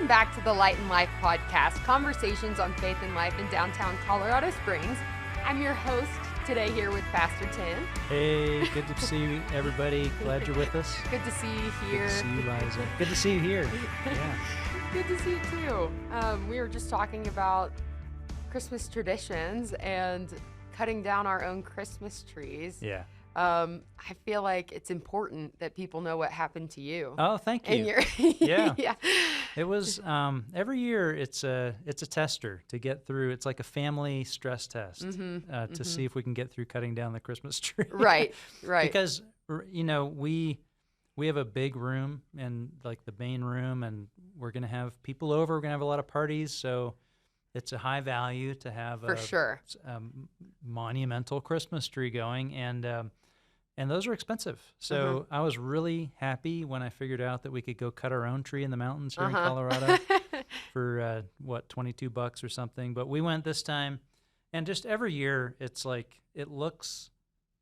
Welcome back to the Light and Life podcast, conversations on faith and life in downtown Colorado Springs. I'm your host today here with Pastor Tim. Hey, good to see everybody. Glad you're with us. Good to see you here. Good to see you, Liza. Good to see you here. Yeah. Good to see you too. We were just talking about Christmas traditions and cutting down our own Christmas trees. Yeah. I feel like it's important that people know what happened to you. Oh, thank you. And your Yeah. yeah. It was every year. It's a tester to get through. It's like a family stress test to see if we can get through cutting down the Christmas tree. Right. Because we have a big room and like the main room, and we're gonna have people over. We're gonna have a lot of parties, so it's a high value to have For sure. Monumental Christmas tree going, and those are expensive. So I was really happy when I figured out that we could go cut our own tree in the mountains here in Colorado for $22 or something. But we went this time, and just every year it's like it looks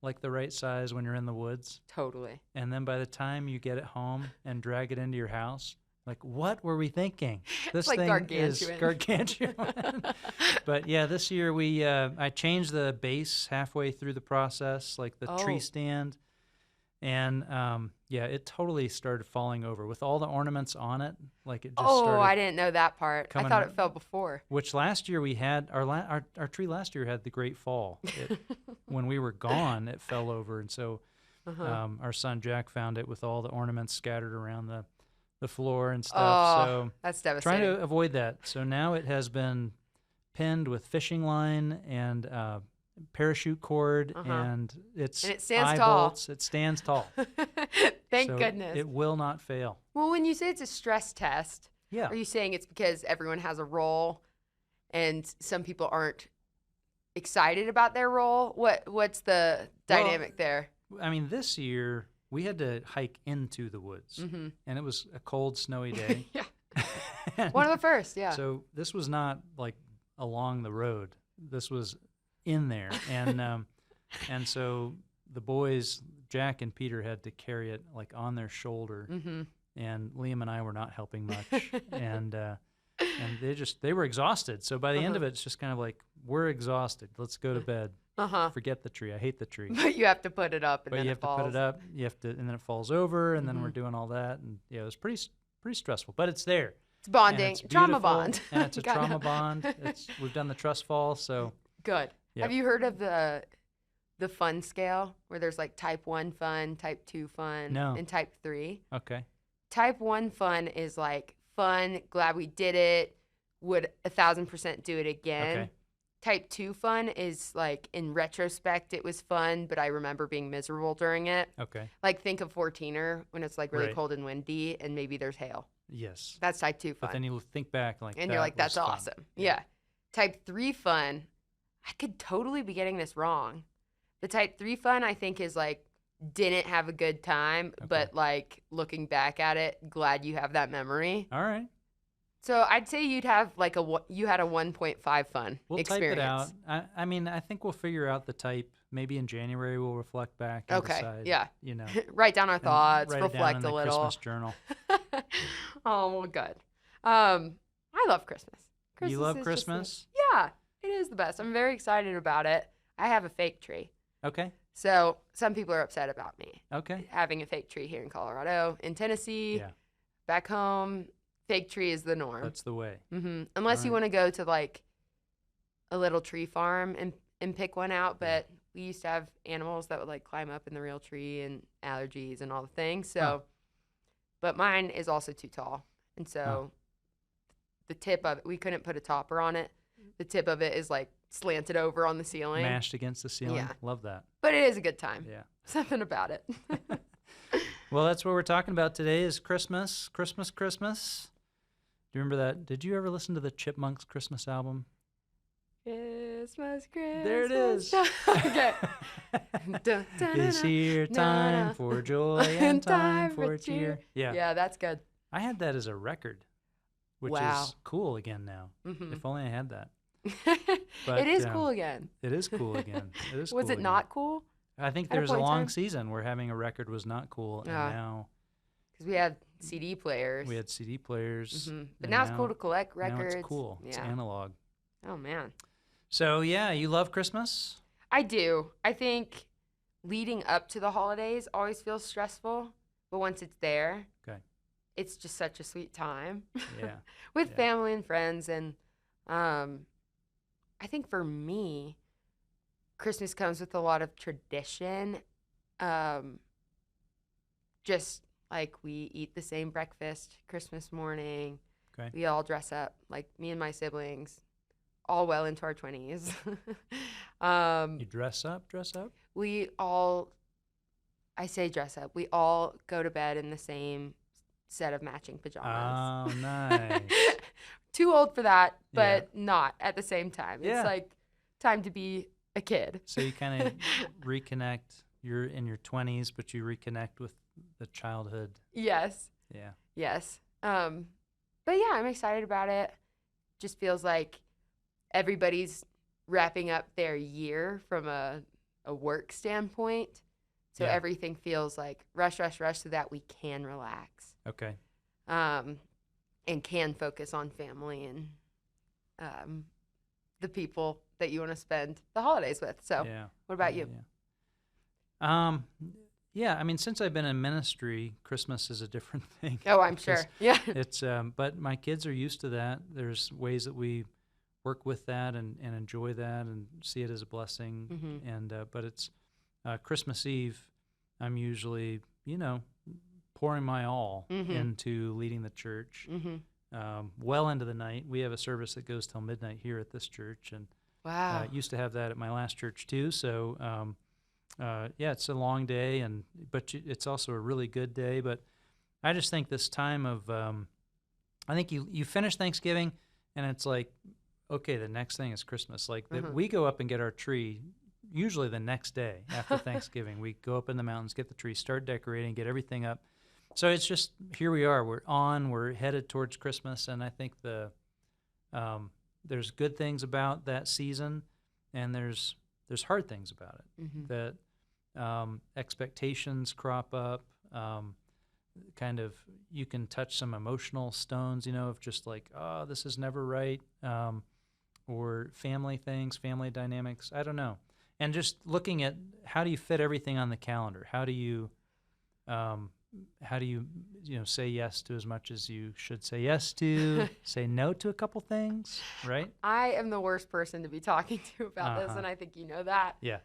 like the right size when you're in the woods. Totally. And then by the time you get it home and drag it into your house, like, what were we thinking? This like thing gargantuan. is gargantuan. But yeah, this year I changed the base halfway through the process, like the tree stand. And it totally started falling over with all the ornaments on it. Like it just started. I didn't know that part. I thought it fell before. Which last year we had, our tree last year had the great fall. When we were gone, it fell over. And so our son Jack found it with all the ornaments scattered around the floor and stuff. So that's devastating. Trying to avoid that. So now it has been pinned with fishing line and parachute cord, and it stands tall. Bolts. It stands tall. Thank goodness. It will not fail. Well, when you say it's a stress test, are you saying it's because everyone has a role and some people aren't excited about their role? What's the dynamic there? I mean, this year we had to hike into the woods, and it was a cold, snowy day. One of the first, So this was not like along the road. This was in there, and so the boys, Jack and Peter, had to carry it like on their shoulder, and Liam and I were not helping much, and they were exhausted. So by the end of it, it's just kind of like, we're exhausted. Let's go to bed. Forget the tree. I hate the tree. But you have to put it up, and then it falls. To put it up. You have to, and then it falls over, and then we're doing all that, and it was pretty stressful. But it's there. It's bonding, it's trauma bond, and it's a trauma bond. We've done the trust fall, so good. Yep. Have you heard of the fun scale where there's like type 1 fun, type 2 fun, and type 3? Okay. Type 1 fun is like fun, glad we did it, would 1,000% do it again. Okay. Type 2 fun is like, in retrospect, it was fun, but I remember being miserable during it. Okay. Like, think of 14er when it's like really cold and windy and maybe there's hail. Yes. That's type 2 fun. But then you think back and you're like, that's awesome. Yeah. Type 3 fun, I could totally be getting this wrong. The type 3 fun, I think, is like, didn't have a good time, but like looking back at it, glad you have that memory. All right. So I'd say you'd have like you had a 1.5 fun we'll experience. Type it out. I mean, I think we'll figure out the type. Maybe in January we'll reflect back and decide. Yeah. You know, write down our thoughts, reflect a little. Christmas journal. Oh, well, good. I love Christmas. You love Christmas? Yeah, it is the best. I'm very excited about it. I have a fake tree. Okay. So some people are upset about me. Okay. Having a fake tree here in Colorado, in Tennessee, back home, fake tree is the norm. That's the way. Unless you want to go to like a little tree farm and pick one out, but we used to have animals that would like climb up in the real tree and allergies and all the things. So, but mine is also too tall, and so the tip of it, we couldn't put a topper on it. The tip of it is like slanted over on the ceiling. Mashed against the ceiling. Yeah. Love that. But it is a good time. Yeah. Something about it. Well, that's what we're talking about today is Christmas. Christmas. Do you remember that? Did you ever listen to the Chipmunks Christmas album? Christmas. There it is. Okay. This here time for joy and time for cheer. Yeah. Yeah, that's good. I had that as a record, which is cool again now. If only I had that. But, it is cool again. It is cool again. It is. Was it not cool? I think there was a long season where having a record was not cool, and now because we had CD players. We had CD players. But and now it's cool to collect now records. it's cool. It's Yeah. analog. Oh, man. So, yeah, you love Christmas? I do. I think leading up to the holidays always feels stressful, but once it's there, Okay. it's just such a sweet time Yeah. with Yeah. family and friends. And I think for me, Christmas comes with a lot of tradition. Just like we eat the same breakfast Christmas morning. Okay. We all dress up, like me and my siblings, all well into our 20s. You dress up? We all, I say dress up, we all go to bed in the same set of matching pajamas. Oh, nice. Too old for that, Yeah. but not at the same time. Yeah. It's like time to be a kid. So you kind of reconnect. You're in your 20s, but you reconnect with the childhood. Yes. Yeah. Yes. But yeah, I'm excited about it. Just feels like everybody's wrapping up their year from a work standpoint. So Yeah. everything feels like rush so that we can relax. Okay. And can focus on family and the people that you want to spend the holidays with. So Yeah. what about Yeah, you? yeah. Yeah, I mean, since I've been in ministry, Christmas is a different thing. Oh, I'm because sure. Yeah. It's but my kids are used to that. There's ways that we work with that and enjoy that and see it as a blessing. Mhm. And but it's Christmas Eve. I'm usually, pouring my all Mhm. into leading the church. Well into the night. We have a service that goes till midnight here at this church, and Wow. used to have that at my last church too. So yeah, it's a long day, but it's also a really good day. But I just think this time of I think you finish Thanksgiving, and it's like, okay, the next thing is Christmas. Like we go up and get our tree usually the next day after Thanksgiving. We go up in the mountains, get the tree, start decorating, get everything up. So it's just, here we are. We're headed towards Christmas, and I think there's good things about that season, and there's hard things about it. That expectations crop up. Kind of, you can touch some emotional stones, of just like, oh, this is never right, or family things, family dynamics. I don't know. And just looking at how do you fit everything on the calendar? How do you say yes to as much as you should say yes to, say no to a couple things, right? I am the worst person to be talking to about this, and I think you know that. Yeah.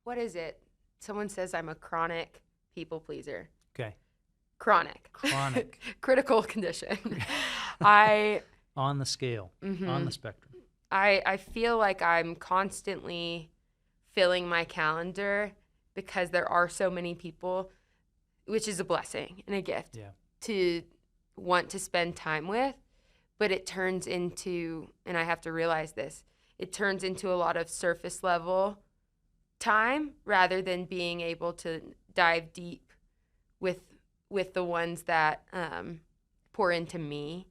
What is it? Someone says I'm a chronic people pleaser. Okay. Chronic. Critical condition. On the scale, on the spectrum. I feel like I'm constantly filling my calendar because there are so many people, which is a blessing and a gift to want to spend time with. But it turns into, and I have to realize this, it turns into a lot of surface level time rather than being able to dive deep with the ones that pour into me.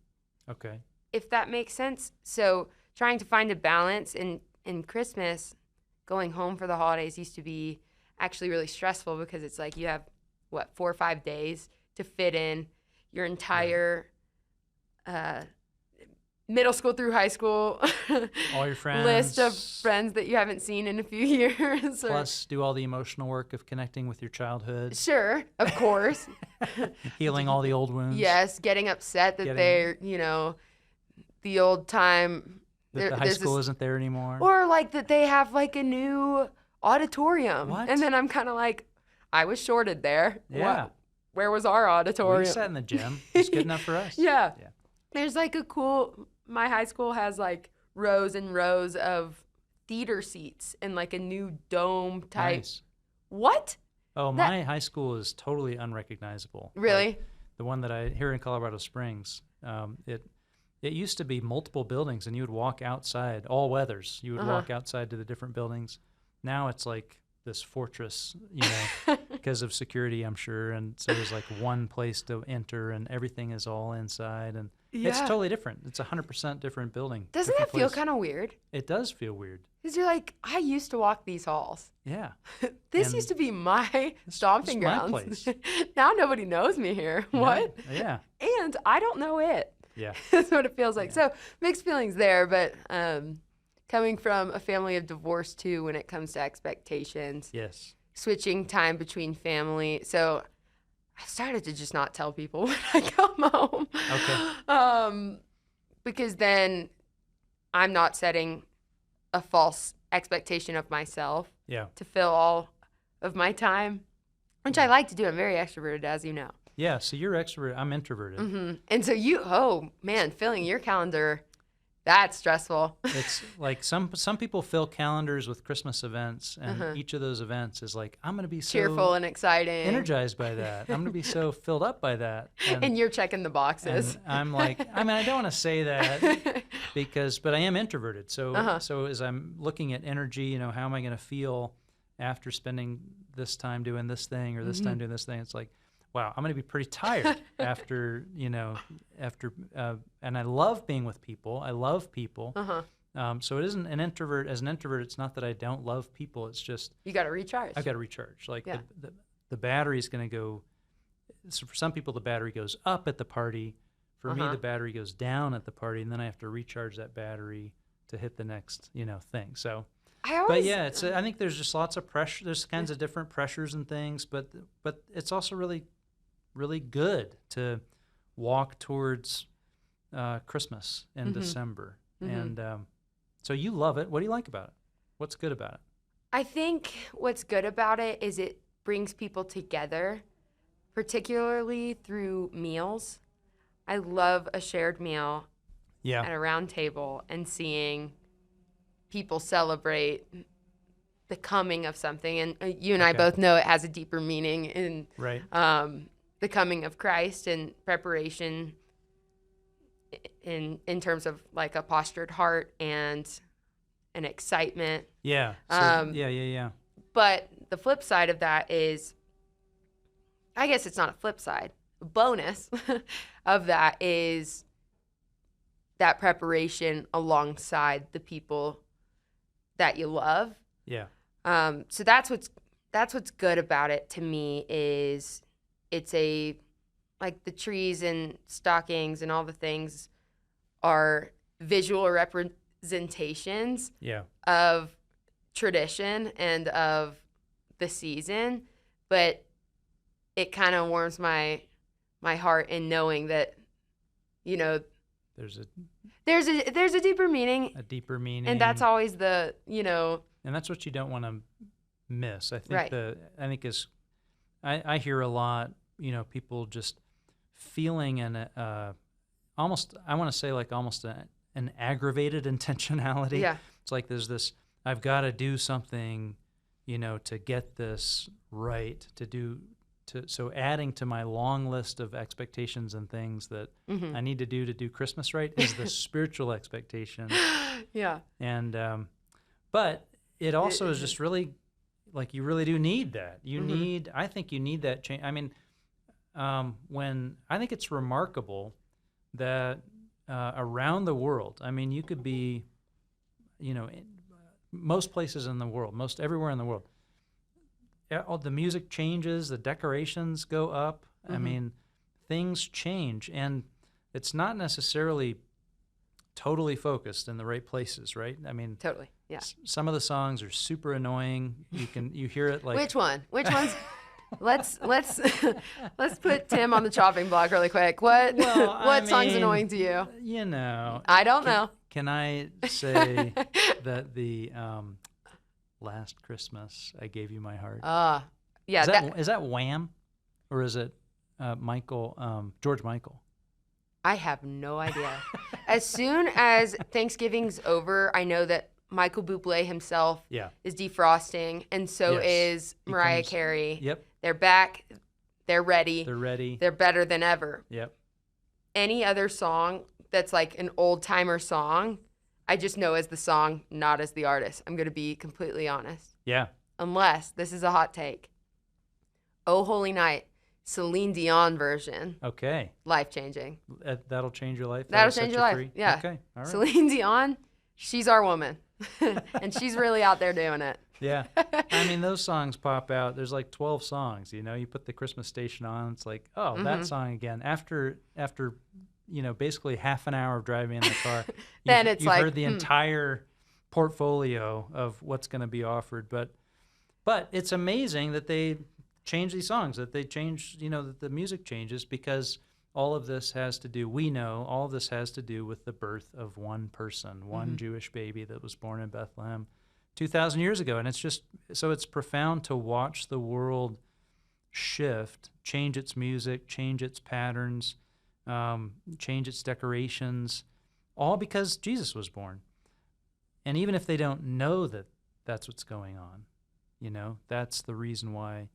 Okay. If that makes sense. So trying to find a balance in Christmas, going home for the holidays used to be actually really stressful because it's like you have, 4 or 5 days to fit in your entire middle school through high school all your friends, list of friends that you haven't seen in a few years. Plus do all the emotional work of connecting with your childhood. Sure, of course. Healing all the old wounds. Yes, getting upset that they're, the old time. That the high school isn't there anymore. Or like that they have like a new auditorium. What? And then I'm kind of like, I was shorted there. Yeah. Where was our auditorium? We sat in the gym. It's good enough for us. Yeah. Yeah. There's like my high school has like rows and rows of theater seats and like a new dome type. Nice. What? Oh, my high school is totally unrecognizable. Really? Like, the one that here in Colorado Springs, it used to be multiple buildings, and you would walk outside, all weathers. You would walk outside to the different buildings. Now it's like this fortress, because of security, I'm sure. And so there's like one place to enter, and everything is all inside. And It's Yeah. totally different. It's 100% different building. Doesn't different that feel place. kind of weird? It does feel weird. Because you're like, I used to walk these halls. Yeah. This And used to be my this stomping is my grounds. place. Now nobody knows me here. Yeah. What? Yeah. And I don't know it. Yeah. That's what it feels like. So mixed feelings there, but coming from a family of divorce too, when it comes to expectations, Yes. switching time between family. So I started to just not tell people when I come home. Okay. Because then I'm not setting a false expectation of myself Yeah. to fill all of my time, which I like to do. I'm very extroverted, as you know. Yeah. So you're extrovert. I'm introverted. And so oh man, filling your calendar, that's stressful. It's like some people fill calendars with Christmas events, and each of those events is like, I'm going to be so Cheerful and exciting. energized by that. I'm going to be so filled up by that. And you're checking the boxes. And I'm like, I mean, I don't want to say that but I am introverted. So, so as I'm looking at energy, you know, how am I going to feel after spending this time doing this thing or this time doing this thing? It's like, wow, I'm going to be pretty tired after, and I love being with people. I love people. So it isn't as an introvert, it's not that I don't love people. It's just, You got to recharge. I've got to recharge. Like Yeah. the battery's going to go, so for some people, the battery goes up at the party. For me, the battery goes down at the party, and then I have to recharge that battery to hit the next, thing. So, but yeah, I think there's just lots of pressure. There's kinds of different pressures and things, but it's also really, really good to walk towards Christmas in December. And so you love it. What do you like about it? What's good about it? I think what's good about it is it brings people together, particularly through meals. I love a shared meal at a round table and seeing people celebrate the coming of something. And you and I both know it has a deeper meaning in the coming of Christ and preparation in terms of like a postured heart and an excitement. Yeah. So, But the flip side of that is, I guess it's not a flip side. A bonus of that is that preparation alongside the people that you love. Yeah. So that's what's good about it to me is it's like the trees and stockings and all the things are visual representations of tradition and of the season, but it kind of warms my heart in knowing that, there's a deeper meaning. A deeper meaning. And that's always the, And that's what you don't want to miss. I think I hear a lot, people just feeling almost an aggravated intentionality. Yeah. It's like there's this, I've got to do something, to get this right, so adding to my long list of expectations and things that I need to do Christmas right is the spiritual expectation. Yeah. And, but it also is just really, like, you really do need that. I think you need that change. I mean, I think it's remarkable that around the world, I mean, you could be, most places in the world, most everywhere in the world, all the music changes, the decorations go up. I mean, things change, and it's not necessarily totally focused in the right places, right? I mean, Totally. Yeah. Some of the songs are super annoying. You hear it like Which one? Which one's? let's put Tim on the chopping block really quick. What song's annoying to you? I don't know. Can I say that the Last Christmas I Gave You My Heart? Yeah. Is that Wham, or is it George Michael? I have no idea. As soon as Thanksgiving's over, I know that Michael Bublé himself is defrosting, and so is Mariah Carey. Yep. They're back. They're ready. They're ready. They're better than ever. Yep. Any other song that's like an old-timer song, I just know as the song, not as the artist. I'm going to be completely honest. Yeah. Unless, this is a hot take, Oh Holy Night, Celine Dion version. Okay. Life changing. That'll change your life? That'll set change you your life. free? Yeah. Okay. All right. Celine Dion, she's our woman. And she's really out there doing it. Yeah. I mean, those songs pop out. There's like 12 songs, you know. You put the Christmas station on, it's like, oh, that song again. After basically half an hour of driving in the car, Then you've heard the entire portfolio of what's going to be offered. But it's amazing that they change these songs, that they change, that the music changes, because all of this has to do, all of this has to do with the birth of one person, one Jewish baby that was born in Bethlehem 2,000 years ago. And it's profound to watch the world shift, change its music, change its patterns, change its decorations, all because Jesus was born. And even if they don't know that that's what's going on, that's the reason why.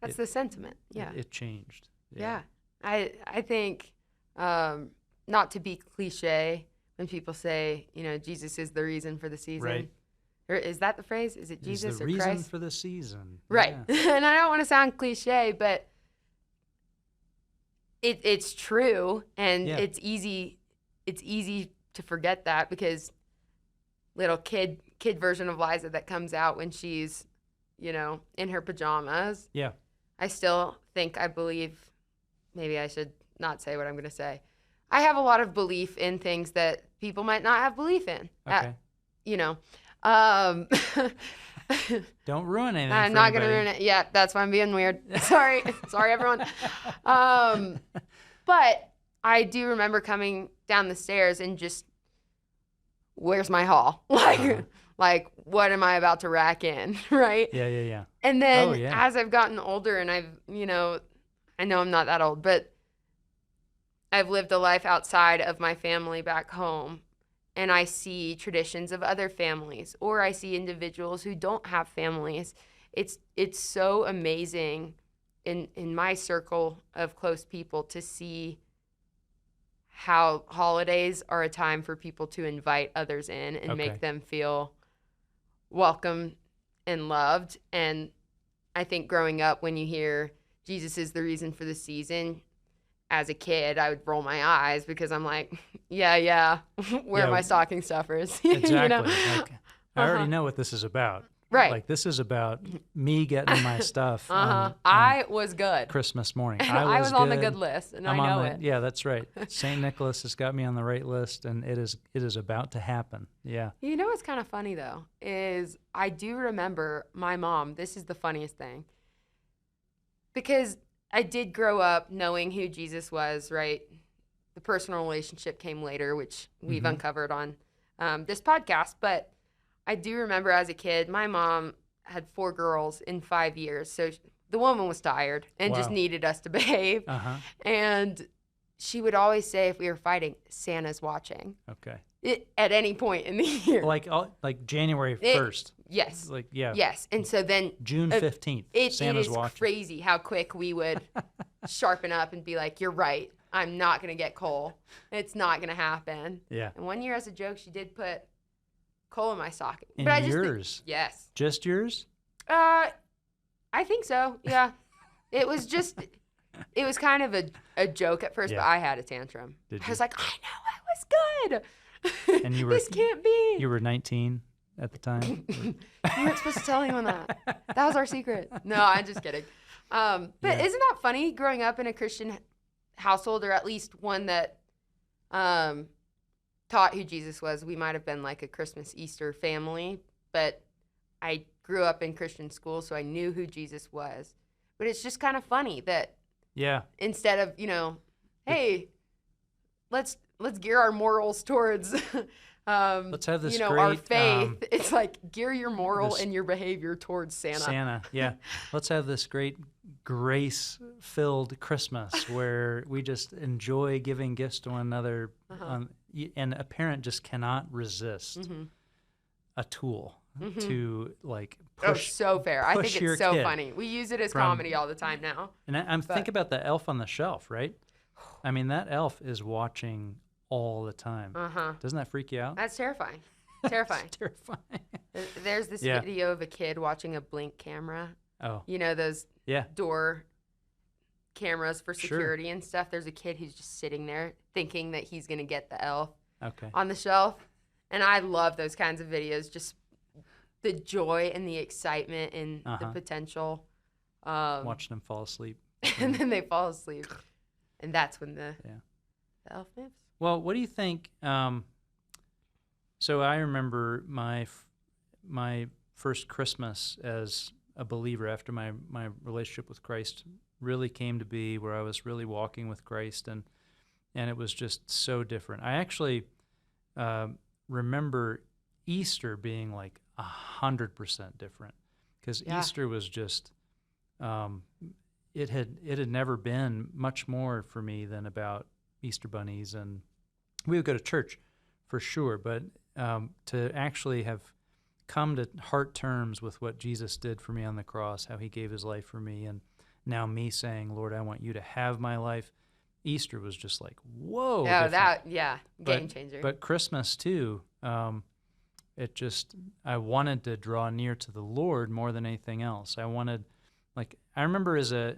That's the sentiment. Yeah. It changed. Yeah. I think, not to be cliche, when people say, Jesus is the reason for the season. Right. Or is that the phrase? Is it Jesus or Christ? The reason for the season. Right. Yeah. And I don't want to sound cliche, but it's true, and it's easy to forget that, because little kid version of Liza that comes out when she's, in her pajamas. Yeah. I still think, I believe, maybe I should not say what I'm going to say. I have a lot of belief in things that people might not have belief in. Okay. Don't ruin anything. I'm not going to ruin it. Yeah, that's why I'm being weird. Sorry, everyone. But I do remember coming down the stairs and just, where's my haul? Like, what am I about to rack in, right? Yeah. And then as I've gotten older, and I've, I know I'm not that old, but I've lived a life outside of my family back home, and I see traditions of other families, or I see individuals who don't have families. It's so amazing in my circle of close people to see how holidays are a time for people to invite others in and make them feel welcome and loved. And I think growing up, when you hear Jesus is the reason for the season, as a kid, I would roll my eyes, because I'm like, yeah, where are my stocking stuffers? Exactly. I already know what this is about. Right. Like, this is about me getting my stuff. I was good. Christmas morning. I was on the good list, and I know it. Yeah, that's right. St. Nicholas has got me on the right list, and it is about to happen. Yeah. You know what's kind of funny, though, is I do remember my mom. This is the funniest thing, because I did grow up knowing who Jesus was, right? The personal relationship came later, which we've uncovered on this podcast. But I do remember as a kid, my mom had 4 girls in 5 years. So the woman was tired and just needed us to behave. And she would always say, if we were fighting, Santa's watching. Okay. At any point in the year. Like January 1st. Yes. Yeah. Yes. And so then June 15th, Santa's watching. It is crazy how quick we would sharpen up and be like, you're right. I'm not going to get coal. It's not going to happen. Yeah. And one year, as a joke, she did put coal in my stocking. In yours? Yes. Just yours? I think so. Yeah. It was kind of a joke at first, but I had a tantrum. I was like, I know I was good. And you were, this can't be. You were 19 at the time? You weren't supposed to tell anyone that. That was our secret. No, I'm just kidding. But isn't that funny, growing up in a Christian household, or at least one that taught who Jesus was? We might have been like a Christmas, Easter family, but I grew up in Christian school, so I knew who Jesus was. But it's just kind of funny that instead of, hey, let's gear our morals towards let's have this great, our faith. It's like, gear your moral and your behavior towards Santa. Let's have this great grace-filled Christmas where we just enjoy giving gifts to one another. And a parent just cannot resist a tool to push. So fair. I think it's so kid funny. We use it as comedy all the time now. And think about the elf on the shelf, right? I mean, that elf is watching all the time. Doesn't that freak you out? That's terrifying. Terrifying. It's terrifying. There's this video of a kid watching a Blink camera. Oh. Those door cameras for Sure. security and stuff, there's a kid who's just sitting there thinking that he's going to get the elf Okay. on the shelf. And I love those kinds of videos, just the joy and the excitement and the potential. Watch them fall asleep. And then they fall asleep. And that's when the elf moves. Well, what do you think? So I remember my first Christmas as a believer after my relationship with Christ really came to be where I was really walking with Christ, and it was just so different. I actually remember Easter being like 100% different, because Easter was just it had never been much more for me than about Easter bunnies, and we would go to church for sure, but to actually have come to heart terms with what Jesus did for me on the cross, how he gave his life for me, and now me saying, Lord, I want you to have my life. Easter was just like, whoa. Oh, different. Game changer. But Christmas too, I wanted to draw near to the Lord more than anything else. I remember as a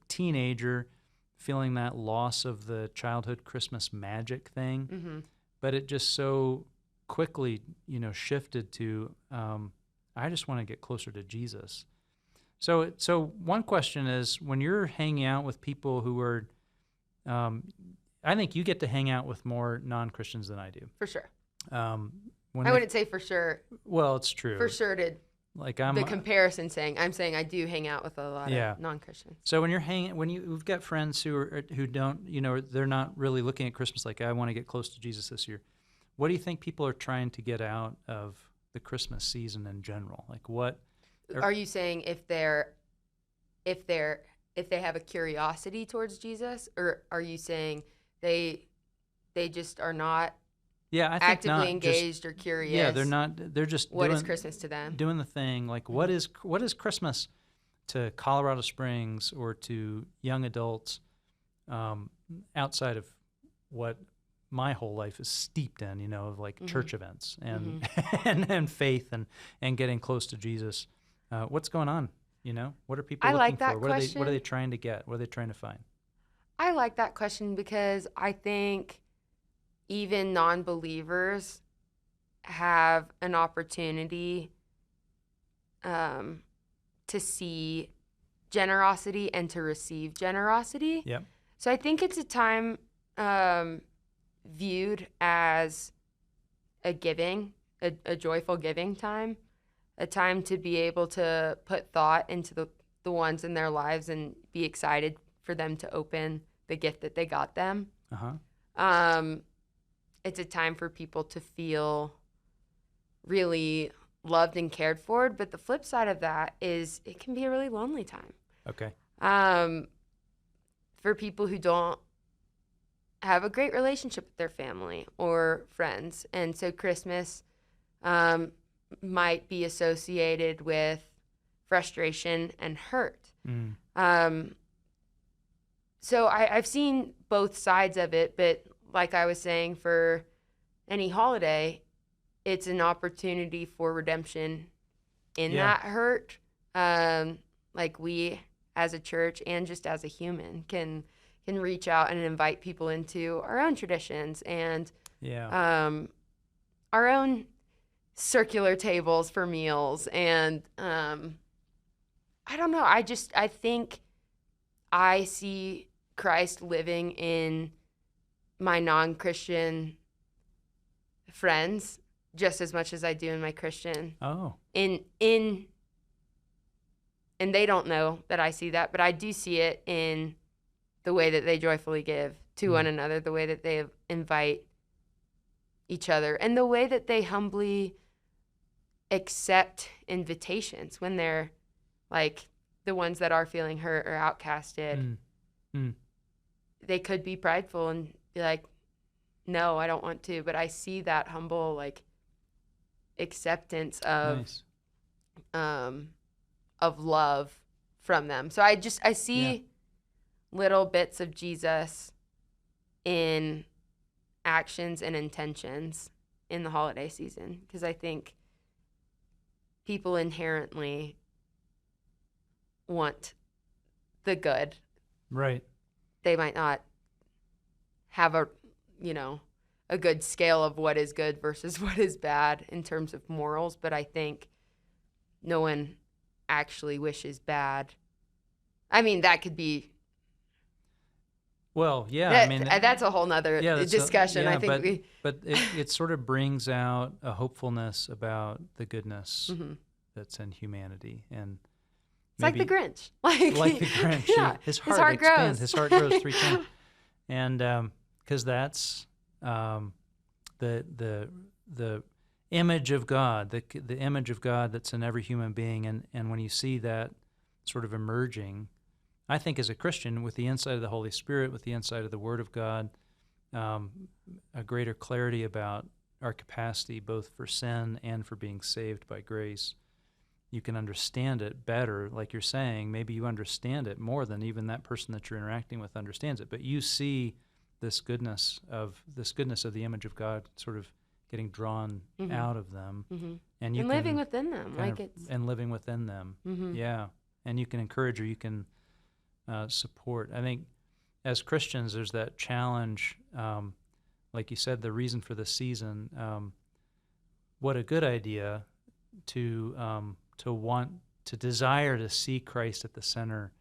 teenager feeling that loss of the childhood Christmas magic thing, mm-hmm. but it just so quickly, shifted to, I just want to get closer to Jesus. So one question is, when you're hanging out with people who are, I think you get to hang out with more non-Christians than I do. For sure. I wouldn't say for sure. Well, it's true. For sure the comparison I'm saying I do hang out with a lot of non-Christians. So when you've got friends who don't, they're not really looking at Christmas like, I want to get close to Jesus this year. What do you think people are trying to get out of the Christmas season in general? Like, what are you saying? If they have a curiosity towards Jesus, or are you saying they just are not actively engaged or curious? Yeah, they're not. They're just what is Christmas to them? Doing the thing. Like, what is Christmas to Colorado Springs or to young adults outside of what my whole life is steeped in, of like mm-hmm. church events and mm-hmm. and faith and getting close to Jesus. What's going on? What are people I looking like that for? question. What are they trying to get? What are they trying to find? I like that question because I think even non-believers have an opportunity to see generosity and to receive generosity. Yep. So I think it's a time viewed as a joyful giving time, a time to be able to put thought into the ones in their lives and be excited for them to open the gift that they got them. It's a time for people to feel really loved and cared for, but the flip side of that is it can be a really lonely time. Okay. For people who don't have a great relationship with their family or friends. And so Christmas might be associated with frustration and hurt. So I've seen both sides of it, but like I was saying, for any holiday, it's an opportunity for redemption in that hurt. Like we as a church and just as a human can reach out and invite people into our own traditions and our own circular tables for meals. And I don't know. I think I see Christ living in my non-Christian friends just as much as I do in my Christian. Oh. And they don't know that I see that, but I do see it in the way that they joyfully give to one another, the way that they invite each other, and the way that they humbly accept invitations when they're like the ones that are feeling hurt or outcasted. They could be prideful and be like, no, I don't want to, but I see that humble like acceptance of love from them. So I see little bits of Jesus in actions and intentions in the holiday season, because I think people inherently want the good Right. they might not have a, a good scale of what is good versus what is bad in terms of morals. But I think no one actually wishes bad. I mean, that could be. Well, yeah, That's a whole nother discussion. I think but it sort of brings out a hopefulness about the goodness that's in humanity, and it's like the Grinch, like the Grinch. Yeah, his heart expands. grows. His heart grows 3 times, and because that's the image of God, the image of God that's in every human being, and when you see that sort of emerging, I think as a Christian, with the insight of the Holy Spirit, with the insight of the Word of God, a greater clarity about our capacity both for sin and for being saved by grace, you can understand it better. Like you're saying, maybe you understand it more than even that person that you're interacting with understands it, but you see this goodness of the image of God sort of getting drawn out of them, and you living within them, living within them. Yeah, and you can encourage, or you can support. I think as Christians, there's that challenge, like you said, the reason for the season. What a good idea to desire to see Christ at the center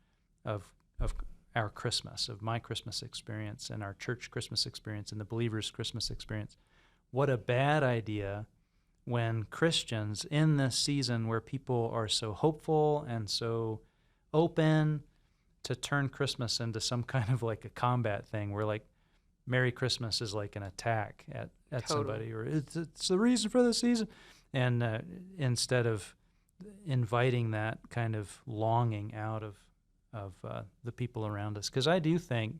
of our Christmas, of my Christmas experience and our church Christmas experience and the believers' Christmas experience. What a bad idea when Christians in this season where people are so hopeful and so open to turn Christmas into some kind of like a combat thing where like Merry Christmas is like an attack at somebody, or it's the reason for the season. And instead of inviting that kind of longing out of the people around us. Because I do think,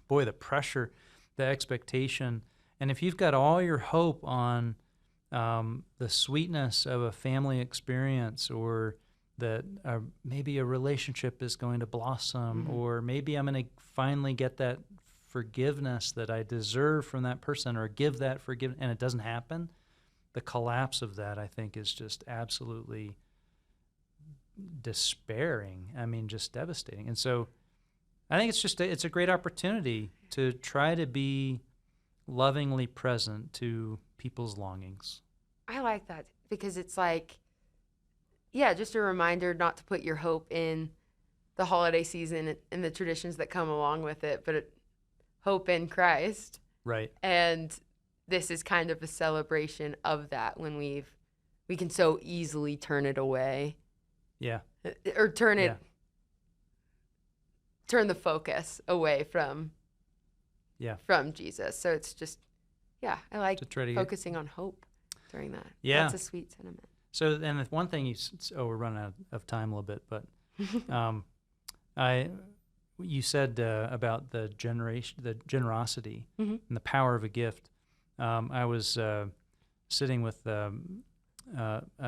boy, the pressure, the expectation, and if you've got all your hope on the sweetness of a family experience, or that maybe a relationship is going to blossom, or maybe I'm going to finally get that forgiveness that I deserve from that person, or give that forgiveness, and it doesn't happen, the collapse of that, I think, is just absolutely despairing. I mean, just devastating. And so I think it's a great opportunity to try to be lovingly present to people's longings. I like that, because it's like, yeah, just a reminder not to put your hope in the holiday season and the traditions that come along with it, but hope in Christ. Right. And this is kind of a celebration of that, when we can so easily turn it away. Yeah. Or turn the focus away from Jesus. So it's just, I like focusing on hope during that. Yeah. That's a sweet sentiment. So, and the one thing we're running out of time a little bit, but you said about the generosity and the power of a gift. I was sitting with a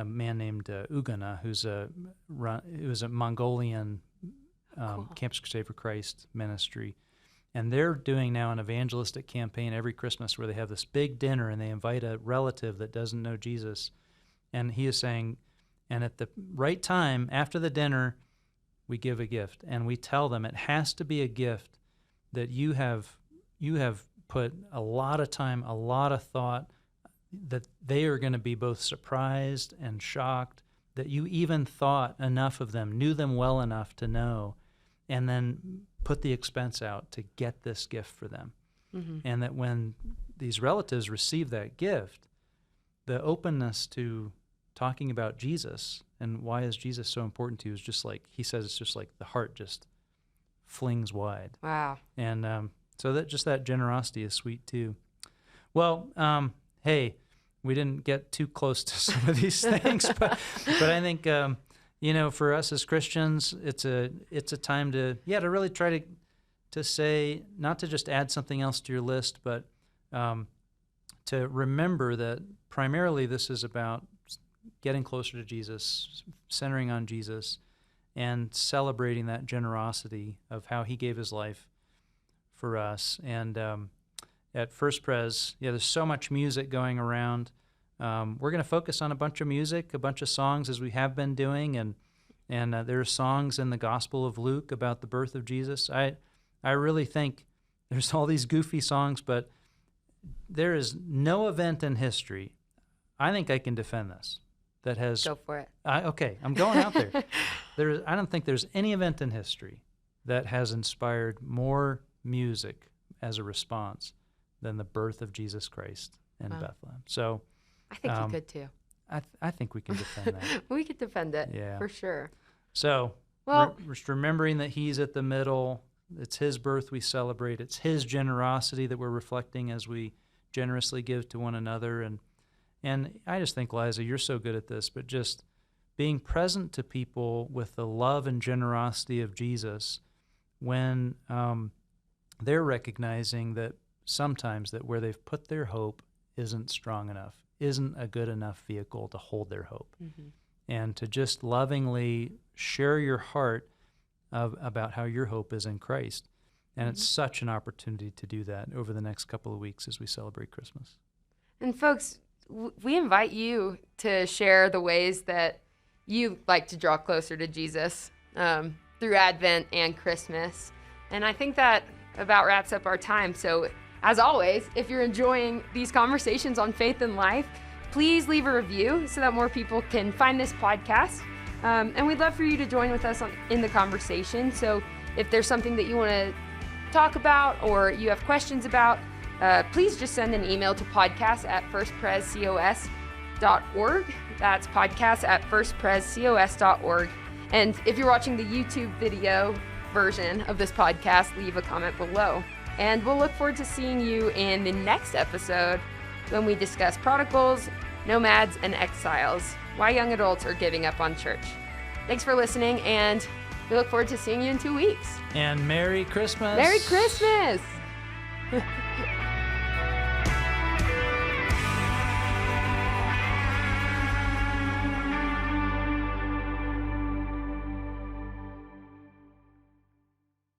man named Ugana, who was a Mongolian Cool. Campus Crusade for Christ ministry, and they're doing now an evangelistic campaign every Christmas where they have this big dinner and they invite a relative that doesn't know Jesus, and he is saying, and at the right time after the dinner, we give a gift, and we tell them it has to be a gift that you have put a lot of time, a lot of thought, that they are going to be both surprised and shocked that you even thought enough of them, knew them well enough to know, and then put the expense out to get this gift for them. And that when these relatives receive that gift, the openness to talking about Jesus and why is Jesus so important to you is just like, he says, it's just like the heart just flings wide. Wow. And so that generosity is sweet too. Well, hey, we didn't get too close to some of these things, but I think for us as Christians, it's a time to really try to say, not to just add something else to your list, but to remember that primarily this is about getting closer to Jesus, centering on Jesus, and celebrating that generosity of how he gave his life for us. And at First Pres, there's so much music going around. We're going to focus on a bunch of music, a bunch of songs, as we have been doing, and And there are songs in the Gospel of Luke about the birth of Jesus. I really think there's all these goofy songs, but there is no event in history, I think I can defend this, that has... Go for it. Okay, I'm going out there. I don't think there's any event in history that has inspired more music as a response than the birth of Jesus Christ in Bethlehem. So I think you could too. I think we can defend that. We could defend it, Yeah. for sure. So Well, just remembering that he's at the middle, it's his birth we celebrate, it's his generosity that we're reflecting as we generously give to one another. And I just think, Liza, you're so good at this, but just being present to people with the love and generosity of Jesus when they're recognizing that sometimes that where they've put their hope isn't strong enough, isn't a good enough vehicle to hold their hope. Mm-hmm. And to just lovingly share your heart about how your hope is in Christ. And it's such an opportunity to do that over the next couple of weeks as we celebrate Christmas. And folks, we invite you to share the ways that you like to draw closer to Jesus through Advent and Christmas. And I think that about wraps up our time. So as always, if you're enjoying these conversations on faith and life, please leave a review so that more people can find this podcast. And we'd love for you to join with us in the conversation. So if there's something that you want to talk about or you have questions about, please just send an email to podcast@firstprescos.org. That's podcast@firstprescos.org. And if you're watching the YouTube video version of this podcast, leave a comment below. And we'll look forward to seeing you in the next episode when we discuss prodigals, nomads, and exiles, why young adults are giving up on church. Thanks for listening, and we look forward to seeing you in 2 weeks. And Merry Christmas! Merry Christmas!